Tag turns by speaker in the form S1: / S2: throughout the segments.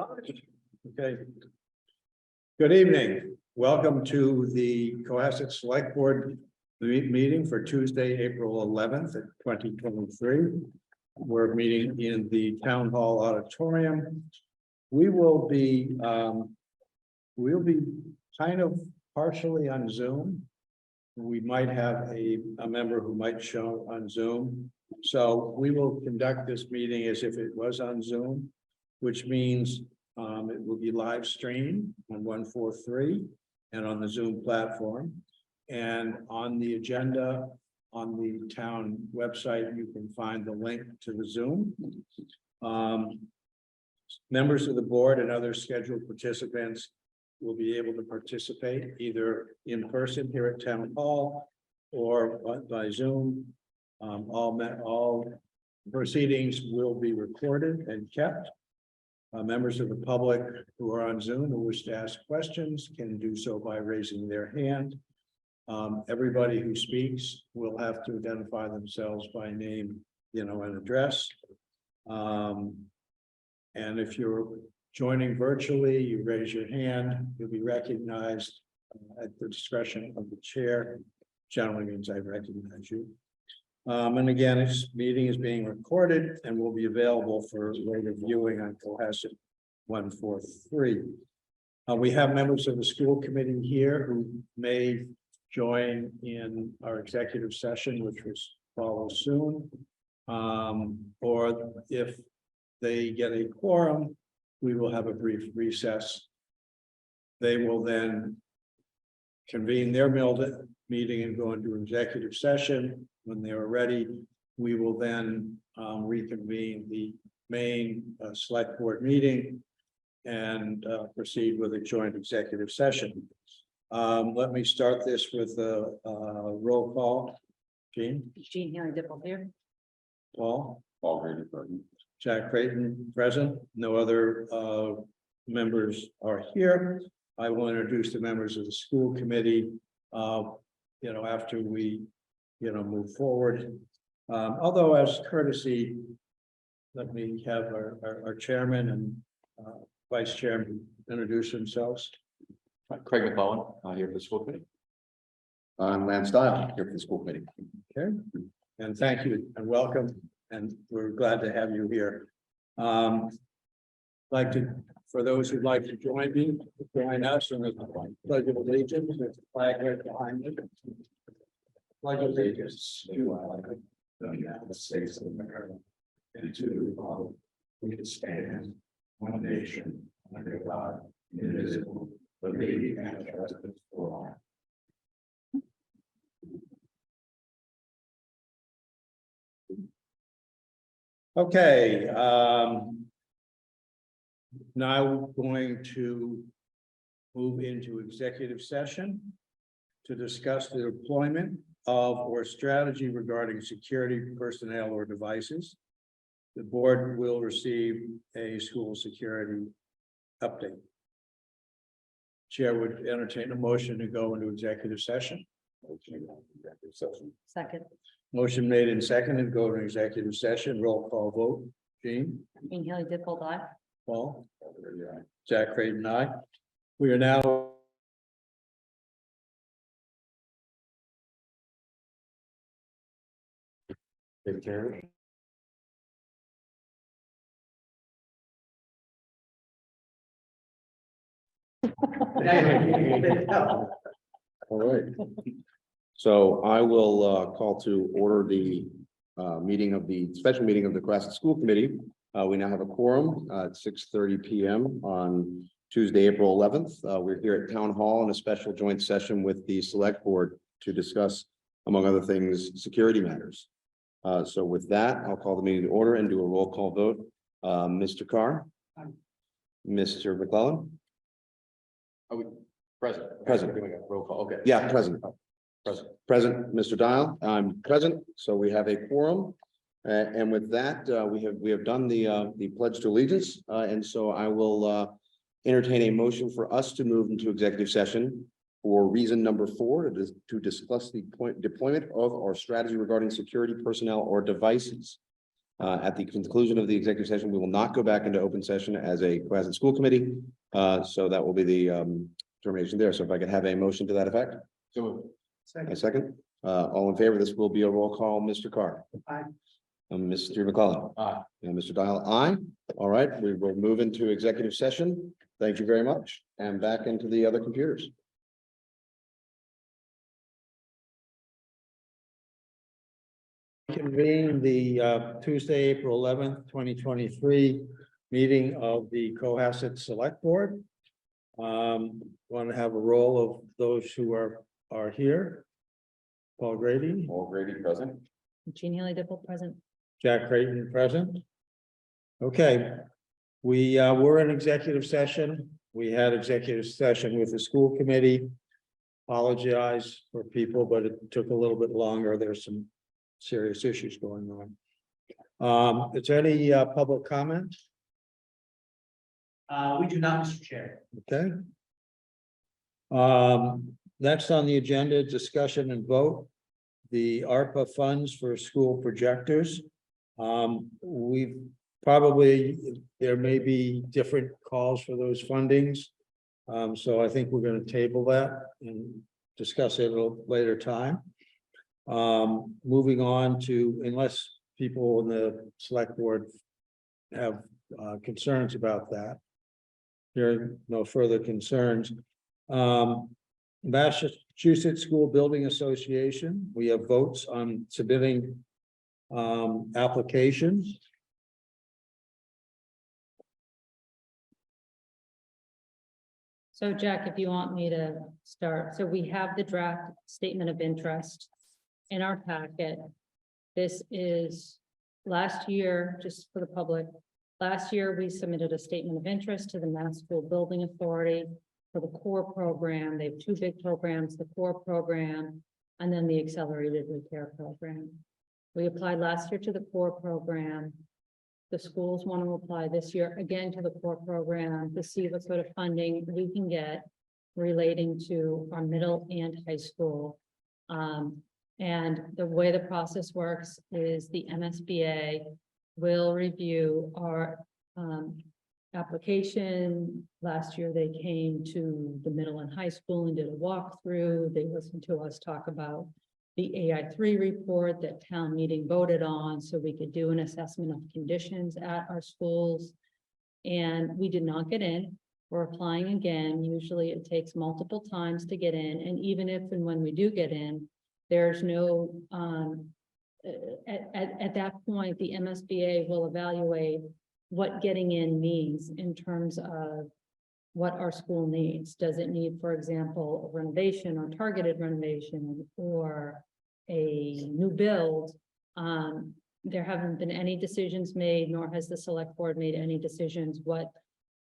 S1: Okay. Good evening. Welcome to the Cohasset Select Board meeting for Tuesday, April 11th, 2023. We're meeting in the Town Hall Auditorium. We'll be kind of partially on Zoom. We might have a member who might show on Zoom. So we will conduct this meeting as if it was on Zoom, which means it will be live streamed on 143 and on the Zoom platform. And on the agenda on the town website, you can find the link to the Zoom. Members of the board and other scheduled participants will be able to participate either in person here at Town Hall or by Zoom. All proceedings will be recorded and kept. Members of the public who are on Zoom who wish to ask questions can do so by raising their hand. Everybody who speaks will have to identify themselves by name, and address. And if you're joining virtually, you raise your hand, you'll be recognized at the discretion of the chair. Generally means I recognize you. And again, this meeting is being recorded and will be available for later viewing on Cohasset 143. We have members of the school committee here who may join in our executive session, which will follow soon. Or if they get a quorum, we will have a brief recess. They will then convene their meeting and go into executive session. When they are ready, we will then reconvene the main select board meeting and proceed with a joint executive session. Let me start this with a roll call. Jean
S2: Healy Dipple here.
S1: Paul
S3: Already.
S1: Jack Creighton present. No other members are here. I will introduce the members of the school committee. After we move forward. Although as courtesy, let me have our chairman and vice chairman introduce themselves.
S3: Craig McClellan, here for the school committee. I'm Lance Dial, here for the school committee.
S1: Okay, and thank you and welcome, and we're glad to have you here. For those who'd like to join us in the Pledge of Allegiance, there's a flag right behind me. Pledge allegiance to the United States of America and to the republic which stands one nation under God, indivisible, with liberty and justice for all. Okay, now we're going to move into executive session to discuss the deployment of or strategy regarding security personnel or devices. The board will receive a school security update. Chair would entertain a motion to go into executive session.
S2: Second.
S1: Motion made and seconded to go into executive session. Roll call vote. Jean?
S2: Healy Dipple aye.
S1: Paul? Jack Creighton, aye. We are now
S3: Take care. All right. So I will call to order the special meeting of the Cohasset School Committee. We now have a quorum at 6:30 p.m. on Tuesday, April 11th. We're here at Town Hall in a special joint session with the Select Board to discuss, among other things, security matters. So with that, I'll call the meeting to order and do a roll call vote. Mr. Carr? Aye. Mr. McClellan? Are we present? Present. Roll call. Okay. Yeah, present. Present, Mr. Dial. I'm present. So we have a quorum. And with that, we have done the pledge to allegiance. And so I will entertain a motion for us to move into executive session for reason number 4, to discuss the deployment of our strategy regarding security personnel or devices. At the conclusion of the executive session, we will not go back into open session as a Cohasset School Committee. So that will be the termination there. So if I could have a motion to that effect? A second. All in favor, this will be a roll call. Mr. Carr.
S1: Aye.
S3: Mr. McCollum.
S1: Aye.
S3: And Mr. Dial, aye. All right, we will move into executive session. Thank you very much. And back into the other computers.
S1: Convene the Tuesday, April 11th, 2023 meeting of the Cohasset Select Board. Want to have a roll of those who are here. Paul Grady,
S3: All Grady present.
S2: Jean Haley Dipple present.
S1: Jack Creighton present. Okay, we were in executive session. We had executive session with the school committee. Apologize for people, but it took a little bit longer. There's some serious issues going on. Is there any public comment?
S4: We do not, Mr. Chair.
S1: Okay. Next on the agenda, discussion and vote. The ARPA funds for school projectors. We've probably, there may be different calls for those fundings. So I think we're going to table that and discuss it at a later time. Moving on to, unless people in the select board have concerns about that. Hearing no further concerns. Massachusetts School Building Association, we have votes on submitting applications.
S2: So Jack, if you want me to start, so we have the draft statement of interest in our packet. This is last year, just for the public. Last year, we submitted a statement of interest to the Mass School Building Authority for the core program. They have two big programs, the core program and then the accelerated repair program. We applied last year to the core program. The schools want to apply this year again to the core program to see what sort of funding we can get relating to our middle and high school. And the way the process works is the MSBA will review our application. Last year, they came to the middle and high school and did a walkthrough. They listened to us talk about the AI3 report that town meeting voted on, so we could do an assessment of conditions at our schools. And we did not get in. We're applying again. Usually it takes multiple times to get in. And even if and when we do get in, there's no, at that point, the MSBA will evaluate what getting in means in terms of what our school needs. Does it need, for example, a renovation or targeted renovation or a new build? There haven't been any decisions made, nor has the select board made any decisions. What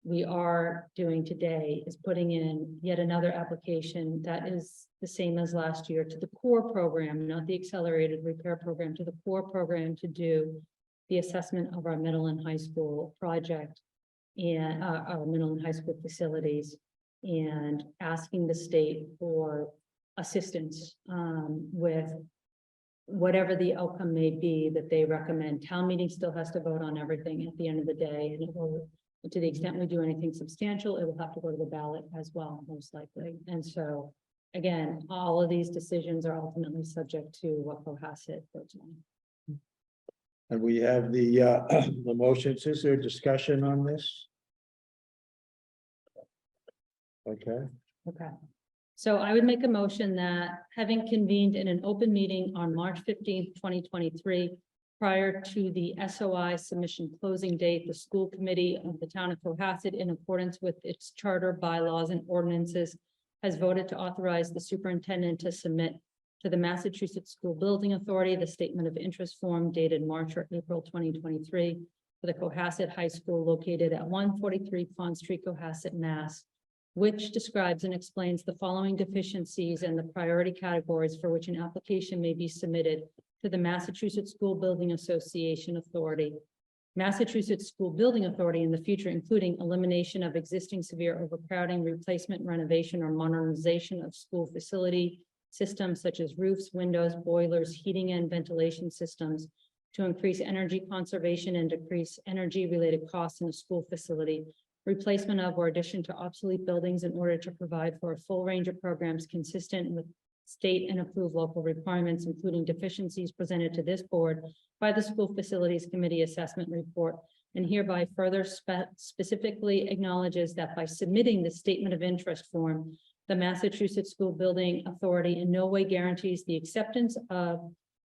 S2: we are doing today is putting in yet another application that is the same as last year to the core program, not the accelerated repair program, to the core program to do the assessment of our middle and high school project and our middle and high school facilities, and asking the state for assistance with whatever the outcome may be that they recommend. Town meeting still has to vote on everything at the end of the day, and it will, to the extent we do anything substantial, it will have to go to the ballot as well, most likely. And so, again, all of these decisions are ultimately subject to what Cohasset votes on.
S1: And we have the the motions. Is there discussion on this? Okay,
S2: Okay, so I would make a motion that, having convened in an open meeting on March 15th, 2023, prior to the SOI submission closing date, the school committee of the town of Cohasset, in accordance with its charter, bylaws, and ordinances, has voted to authorize the superintendent to submit to the Massachusetts School Building Authority the statement of interest form dated March or April 2023 for the Cohasset High School located at 143 Pond Street, Cohasset, Mass., which describes and explains the following deficiencies and the priority categories for which an application may be submitted to the Massachusetts School Building Association Authority, Massachusetts School Building Authority in the future, including elimination of existing severe overcrowding, replacement, renovation, or modernization of school facility systems such as roofs, windows, boilers, heating and ventilation systems to increase energy conservation and decrease energy-related costs in a school facility, replacement of or addition to obsolete buildings in order to provide for a full range of programs consistent with state and approved local requirements, including deficiencies presented to this board by the School Facilities Committee Assessment Report, and hereby further specifically acknowledges that by submitting the statement of interest form, the Massachusetts School Building Authority in no way guarantees the acceptance of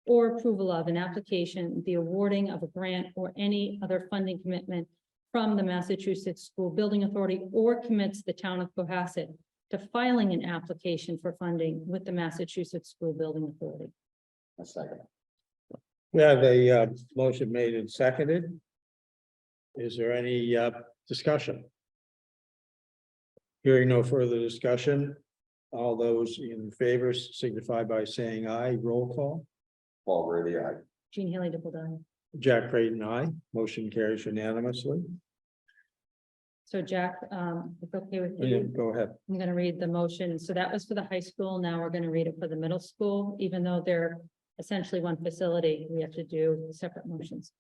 S2: or approval of an application, the awarding of a grant, or any other funding commitment from the Massachusetts School Building Authority, or commits the town of Cohasset to filing an application for funding with the Massachusetts School Building Authority.
S3: A second.
S1: We have a motion made and seconded. Is there any discussion? Hearing no further discussion, all those in favor signify by saying aye. Roll call.
S3: Paul Grady, aye.
S2: Jean Haley Dipple.
S1: Jack Creighton, aye. Motion carries unanimously.
S2: So Jack, if okay with
S1: Yeah,
S2: you,
S1: go ahead.
S2: I'm gonna read the motion. So that was for the high school. Now we're gonna read it for the middle school, even though they're essentially one facility, we have to do separate motions.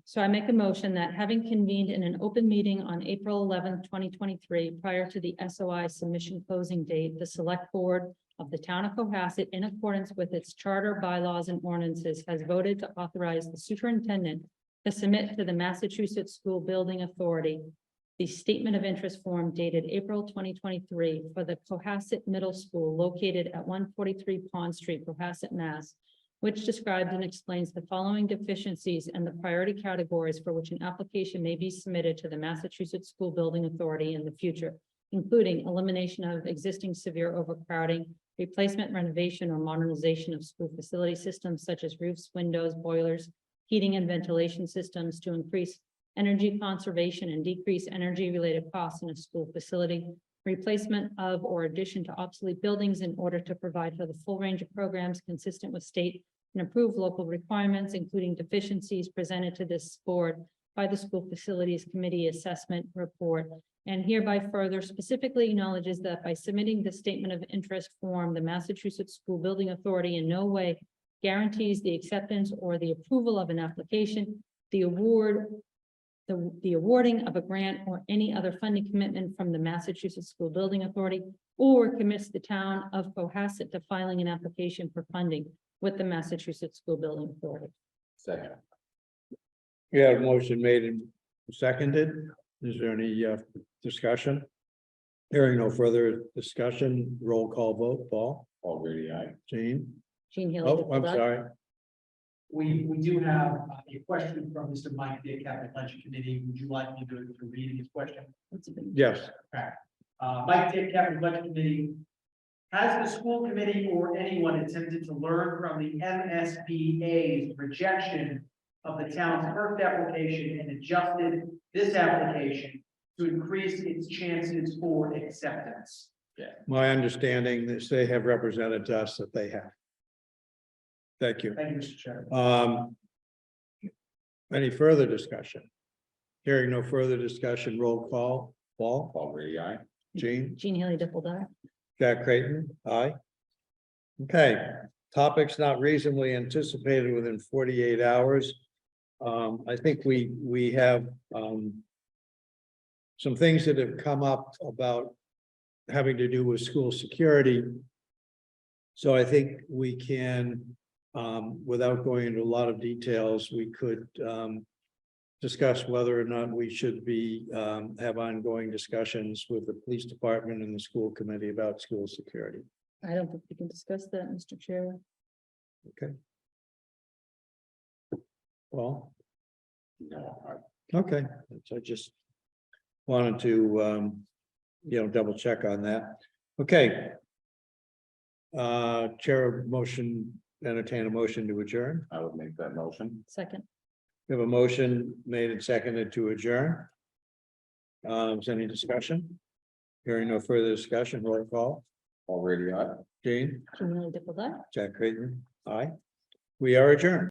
S2: So I make a motion that having convened in an open meeting on April 11th, 2023, prior to the SOI submission closing date, the select board of the town of Cohasset, in accordance with its charter, bylaws, and ordinances, has voted to authorize the superintendent to submit to the Massachusetts School Building Authority the statement of interest form dated April 2023 for the Cohasset Middle School located at 143 Pond Street, Cohasset, Mass., which describes and explains the following deficiencies and the priority categories for which an application may be submitted to the Massachusetts School Building Authority in the future, including elimination of existing severe overcrowding, replacement, renovation, or modernization of school facility systems such as roofs, windows, boilers, heating and ventilation systems to increase energy conservation and decrease energy-related costs in a school facility, replacement of or addition to obsolete buildings in order to provide for the full range of programs consistent with state and approved local requirements, including deficiencies presented to this board by the School Facilities Committee Assessment Report, and hereby further specifically acknowledges that by submitting the statement of interest form, the Massachusetts School Building Authority in no way guarantees the acceptance or the approval of an application, the awarding of a grant, or any other funding commitment from the Massachusetts School Building Authority, or commits the town of Cohasset to filing an application for funding with the Massachusetts School Building Authority.
S3: Second.
S1: We have a motion made and seconded. Is there any discussion? Hearing no further discussion, roll call vote. Paul?
S3: Paul Grady, aye.
S1: Jean?
S2: Jean Haley.
S1: Oh, I'm
S2: Dipple.
S1: sorry.
S4: We do have a question from Mr. Mike Dick, Capital Budget Committee. Would you like me to read his question?
S1: Yes.
S4: Mike Dick, Capital Budget Committee. Has the school committee or anyone attempted to learn from the MSBA's rejection of the town's first application and adjusted this application to increase its chances for acceptance?
S1: My understanding is they have represented to us that they have. Thank you.
S4: Thank you, Mr. Chairman.
S1: Any further discussion? Hearing no further discussion, roll call. Paul?
S3: Paul Grady, aye.
S1: Jean?
S2: Jean Haley Dipple.
S1: Jack Creighton, aye. Okay, topics not reasonably anticipated within 48 hours. I think we have some things that have come up about having to do with school security. So I think we can, without going into a lot of details, we could discuss whether or not we should be have ongoing discussions with the police department and the school committee about school security.
S2: I don't think we can discuss that, Mr. Chair.
S1: Okay. Well,
S3: No,
S1: okay, so I just wanted to double check on that. Okay. Chair motion, entertain a motion to adjourn.
S3: I would make that motion.
S2: Second.
S1: We have a motion made and seconded to adjourn. Is there any discussion? Hearing no further discussion, roll call.
S3: Paul Grady, aye.
S1: Jean,
S2: Jean Haley Dipple.
S1: Jack Creighton, aye. We are adjourned.